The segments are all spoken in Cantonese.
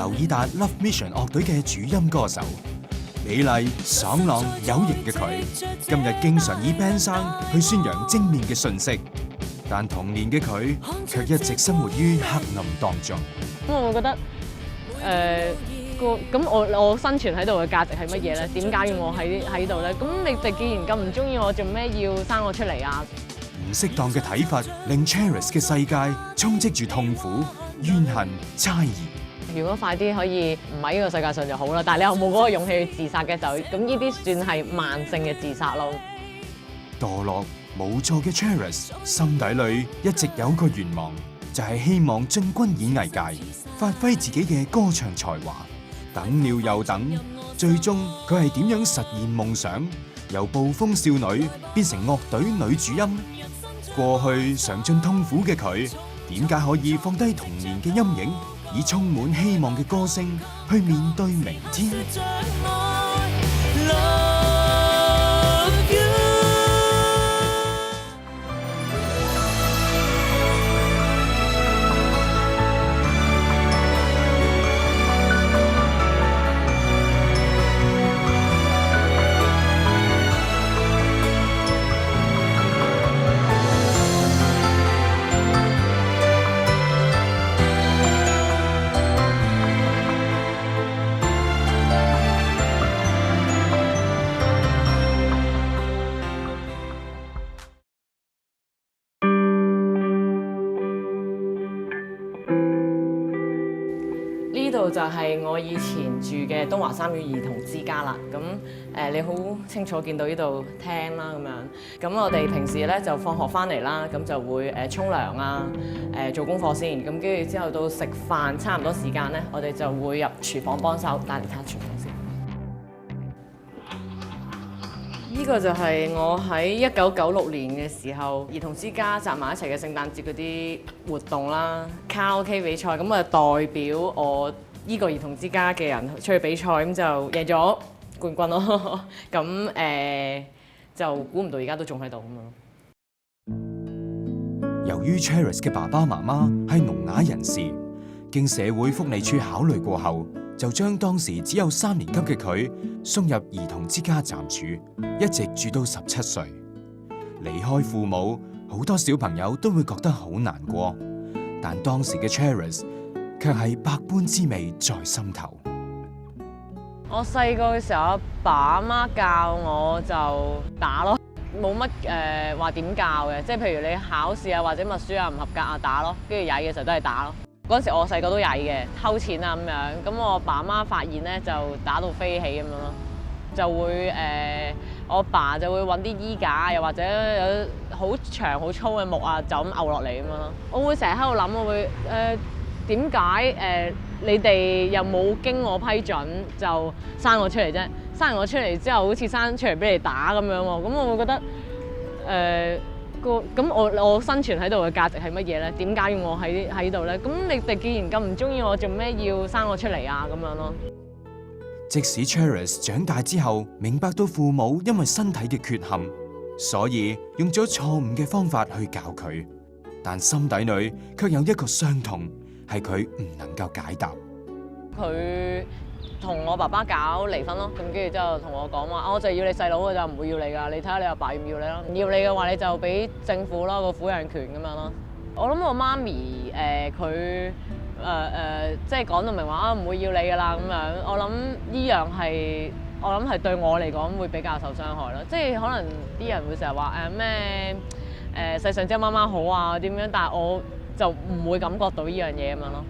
劉以達 Love Mission 樂隊嘅主音歌手。美麗、爽朗、有型嘅佢，今日經常以 band 聲去宣揚正面嘅訊息，但童年嘅佢卻一直生活於黑暗當中。咁我會覺得咁我生存喺度嘅價值係乜嘢咧？點解要我喺度咧？咁你哋既然咁唔中意我，做咩要生我出嚟啊？唔適當嘅睇法令 Charis 嘅世界充斥住痛苦、怨恨、猜疑。如果快啲可以唔喺呢個世界上就好啦，但係你又冇嗰個勇氣去自殺嘅時候，咁呢啲算係慢性嘅自殺咯。墮落無助嘅 Charis 心底裏一直有個願望，就係希望進軍演藝界，發揮自己嘅歌唱才華。等了又等，最終佢係點樣實現夢想？由暴風少女變成樂隊女主音。過去嘗盡痛苦嘅佢，點解可以放低童年嘅陰影，以充滿希望嘅歌聲去面對明天？呢度就係我以前住嘅東華三院兒童之家啦。咁你好清楚見到呢度廳啦咁樣。咁我哋平時咧就放學翻嚟啦，咁就會沖涼啊，做功課先。咁跟住之後到食飯差唔多時間咧，我哋就會入廚房幫手帶嚟睇下廚房先。呢個就係我喺1996年嘅時候，兒童之家集埋一齊嘅聖誕節嗰啲活動啦，卡拉 OK 比賽，咁我就代表我呢個兒童之家嘅人出去比賽，咁就贏咗冠軍咯。咁就估唔到而家都仲喺度咁樣。由於 Charis 嘅爸爸媽媽係聾啞人士，經社會福利署考慮過後，就將當時只有3年級嘅佢送入兒童之家暫住，一直住到17歲。離開父母，好多小朋友都會覺得好難過，但當時嘅 Charis 卻係百般滋味在心頭。我細個嘅時候，阿爸阿媽教我就打咯，冇乜話點教嘅，即係譬如你考試啊或者默書啊唔合格啊打咯，跟住曳嘅時候都係打咯。嗰陣時我細個都曳嘅，偷錢啊咁樣，咁我爸媽發現咧就打到飛起咁樣咯，就會我爸就會揾啲衣架，又或者有好長好粗嘅木啊，就咁拗落嚟咁樣咯。我會成日喺度諗，我會點解你哋又冇經我批准就生我出嚟啫？生我出嚟之後好似生出嚟俾你打咁樣喎，咁我會覺得咁我生存喺度嘅價值係乜嘢咧？點解要我喺度咧？咁你哋既然咁唔中意我，做咩要生我出嚟啊？咁樣咯。即使 Charis 長大之後明白到父母因為身體嘅缺陷，所以用咗錯誤嘅方法去教佢，但心底裏卻有一個傷痛，係佢唔能夠解答。佢同我爸爸搞離婚咯，咁跟住之後同我講話，我就要你細佬嘅就唔會要你㗎，你睇下你阿爸要唔要你咯？唔要你嘅話，你就俾政府咯個撫養權咁樣咯。我諗我媽咪佢即係講到明話唔會要你㗎啦咁樣。我諗呢樣係對我嚟講會比較受傷害咯。即係可能啲人會成日話咩世上只有媽媽好啊點樣，但係我就唔會感覺到呢樣嘢咁樣咯。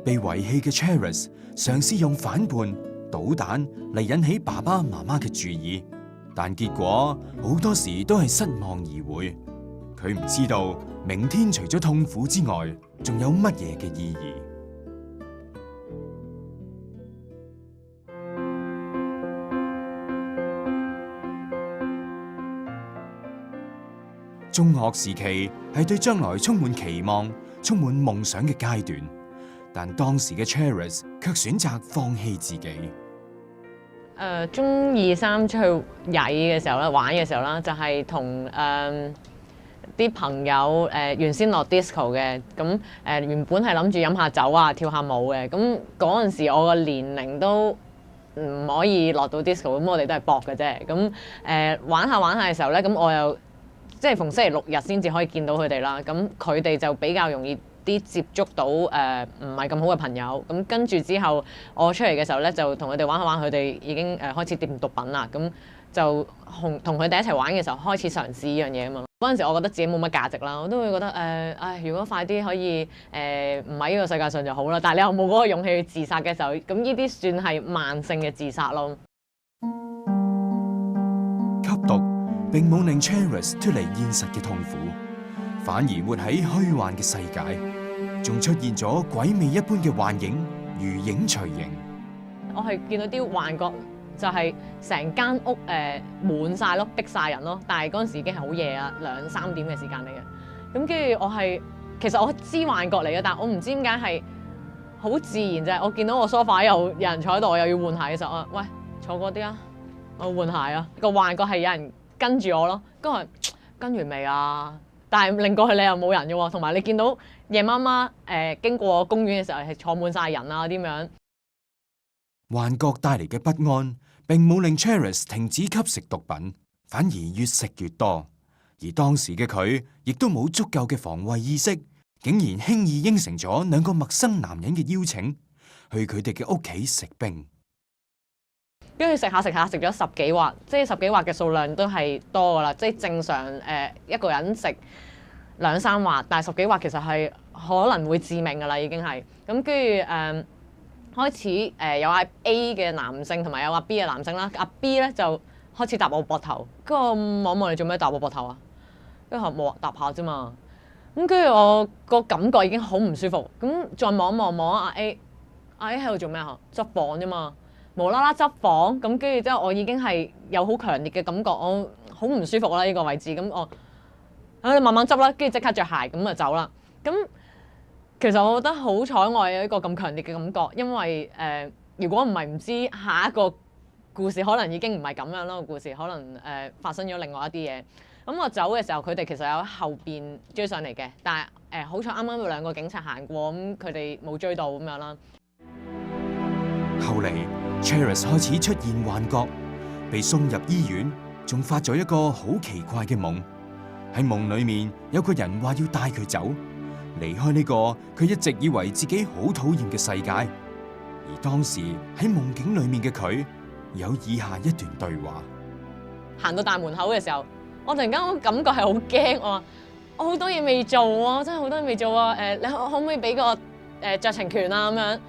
被遺棄嘅 Charis 嘗試用反叛、搗蛋嚟引起爸爸媽媽嘅注意，但結果好多時都係失望而回。佢唔知道明天除咗痛苦之外，仲有乜嘢嘅意義。中學時期係對將來充滿期望、充滿夢想嘅階段。但當時嘅 Charis 卻選擇放棄自己。中2、3出去曳嘅時候咧，玩嘅時候啦，就係同啲朋友原先落 disco 嘅，咁原本係諗住飲下酒啊、跳下舞嘅，咁嗰陣時我個年齡都唔可以落到 disco，咁我哋都係搏嘅啫。咁玩下玩下嘅時候咧，咁我又即係逢星期六日先至可以見到佢哋啦。咁佢哋就比較容易啲接觸到唔係咁好嘅朋友。咁跟住之後，我出嚟嘅時候咧，就同佢哋玩下玩，佢哋已經開始掂毒品啦。咁就同佢哋一齊玩嘅時候，開始嘗試呢樣嘢啊嘛。嗰陣時我覺得自己冇乜價值啦，我都會覺得如果快啲可以唔喺呢個世界上就好啦。但係你又冇嗰個勇氣去自殺嘅時候，咁呢啲算係慢性嘅自殺咯。吸毒並冇令 Charis 脫離現實嘅痛苦，反而活喺虛幻嘅世界，仲出現咗鬼魅一般嘅幻影，如影隨形。我係見到啲幻覺。就係成間屋滿晒咯，逼晒人咯。但係嗰陣時已經係好夜啊，2、3點嘅時間嚟嘅。咁跟住其實我知幻覺嚟嘅，但係我唔知點解係好自然啫。我見到我 sofa 有人坐喺度，我又要換鞋嘅時候，我話喂，坐嗰啲啊，我換鞋啊。個幻覺係有人跟住我咯，跟完未啊？但係擰過去你又冇人嘅喎，同埋你見到夜媽媽經過公園嘅時候係坐滿晒人啊點樣？幻覺帶嚟嘅不安並冇令 Charis 停止吸食毒品，反而越食越多。而當時嘅佢亦都冇足夠嘅防衛意識，竟然輕易應承咗2個陌生男人嘅邀請，去佢哋嘅屋企食冰。跟住食下食下食咗10幾劃，即係10幾劃嘅數量都係多噶啦。即係正常一個人食2、3劃，但係10幾劃其實係可能會致命噶啦，已經係咁。跟住開始有阿 A 嘅男性同埋有阿 B 嘅男性啦，阿 B 咧就開始搭我膊頭，跟住我望望你做咩搭我膊頭啊？跟住我搭下啫嘛。咁跟住我個感覺已經好唔舒服，咁再望阿 A，阿 A 喺度做咩啊？執房啫嘛，無啦啦執房，咁跟住之後我已經係有好強烈嘅感覺，我好唔舒服啦呢個位置，咁我你慢慢執啦，跟住即刻着鞋咁就走啦，咁。其實我覺得好彩我有一個咁強烈嘅感覺，因為如果唔係唔知下一個故事可能已經唔係咁樣咯，個故事可能發生咗另外一啲嘢。咁我走嘅時候，佢哋其實有喺後邊追上嚟嘅，但係好彩啱啱有2個警察行過，咁佢哋冇追到咁樣啦。後嚟 Charis 開始出現幻覺，被送入醫院，仲發咗一個好奇怪嘅夢。喺夢裏面有個人話要帶佢走。離開呢個佢一直以為自己好討厭嘅世界，而當時喺夢境裏面嘅佢有以下一段對話：行到大門口嘅時候，我突然間感覺係好驚，我好多嘢未做啊，真係好多嘢未做啊！你可唔可以俾個酌情權啊咁樣？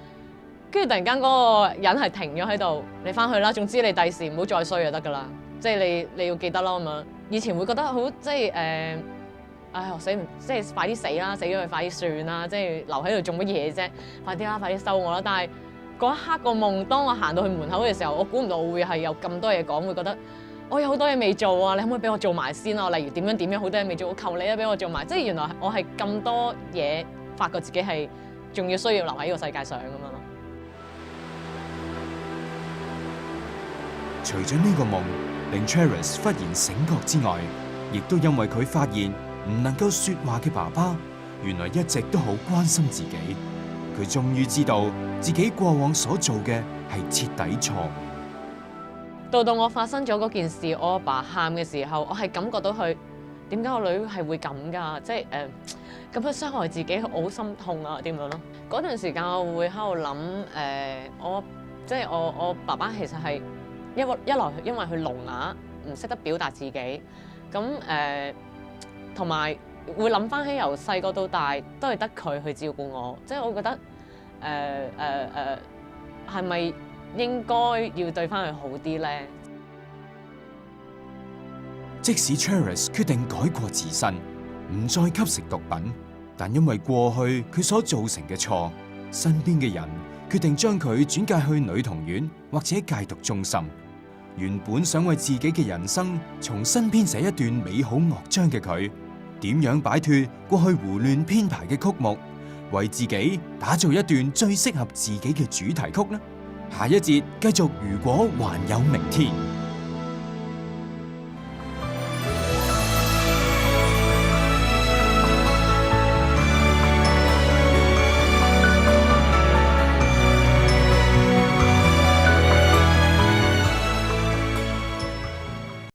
跟住突然間嗰個人係停咗喺度，你翻去啦，總之你第時唔好再衰就得噶啦，即係你要記得咯咁樣。以前會覺得好即係我死唔即係快啲死啦，死咗佢快啲算啦，即係留喺度做乜嘢啫？快啲啦，快啲收我啦！但係嗰一刻個夢，當我行到去門口嘅時候，我估唔到我會係有咁多嘢講，會覺得我有好多嘢未做啊！你可唔可以俾我做埋先啊？例如點樣好多嘢未做，我求你啊，俾我做埋！即係原來我係咁多嘢，發覺自己係仲要需要留喺呢個世界上咁樣咯。除咗呢個夢令 Charis 忽然醒覺之外，亦都因為佢發現唔能夠說話嘅爸爸，原來一直都好關心自己。佢終於知道自己過往所做嘅係徹底錯誤。到我發生咗嗰件事，我阿爸喊嘅時候，我係感覺到佢點解我女係會咁㗎？即係咁樣傷害自己，我好心痛啊！點樣咯？嗰段時間我會喺度諗我爸爸其實係一來因為佢聾啞，唔識得表達自己，咁同埋會諗翻起由細個到大都係得佢去照顧我，即係我覺得係咪應該要對翻佢好啲咧？即使 Charis 決定改過自新，唔再吸食毒品，但因為過去佢所造成嘅錯，身邊嘅人決定將佢轉介去女童院或者戒毒中心。原本想為自己嘅人生重新編寫一段美好樂章嘅佢，點樣擺脫過去胡亂編排嘅曲目，為自己打造一段最適合自己嘅主題曲呢？下一節繼續，如果還有明天。